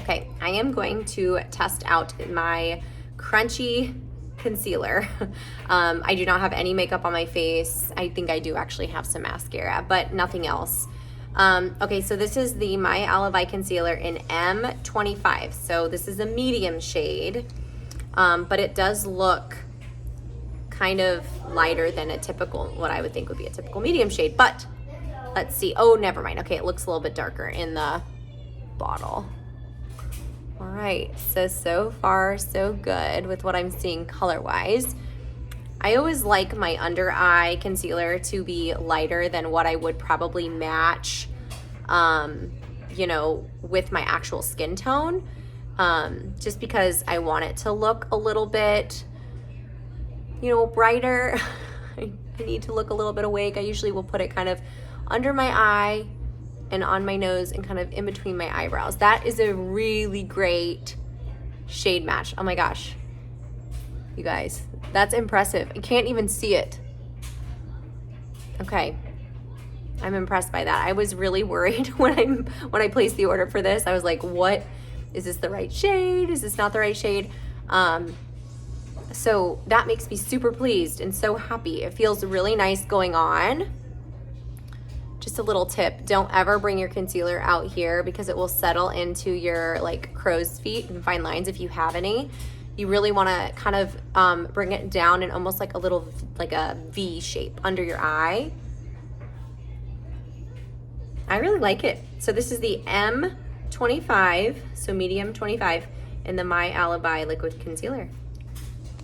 Okay, I am going to test out my Crunchi concealer. I do not have any makeup on my face. I think I do actually have some mascara, but nothing else. Okay, so this is the My Alibi concealer in M25. So this is a medium shade, but it does look kind of lighter than a typical, what I would think would be a typical medium shade. But let's see. Oh, never mind. Okay, it looks a little bit darker in the bottle. All right, so far so good with what I'm seeing color-wise. I always like my under eye concealer to be lighter than what I would probably match, you know, with my actual skin tone, just because I want it to look a little bit, you know, brighter. I need to look a little bit awake. I usually will put it kind of under my eye and on my nose and kind of in between my eyebrows. That is a really great shade match. Oh my gosh, you guys, that's impressive. I can't even see it. Okay, I'm impressed by that. I was really worried when I placed the order for this. I was like, what, is this the right shade? Is this not the right shade? So that makes me super pleased and so happy. It feels really nice going on. Just a little tip, don't ever bring your concealer out here because it will settle into your like crow's feet and fine lines if you have any. You really want to kind of bring it down in almost like a little, like a V shape under your eye. I really like it. So this is the M25, so medium 25, in the My Alibi liquid concealer.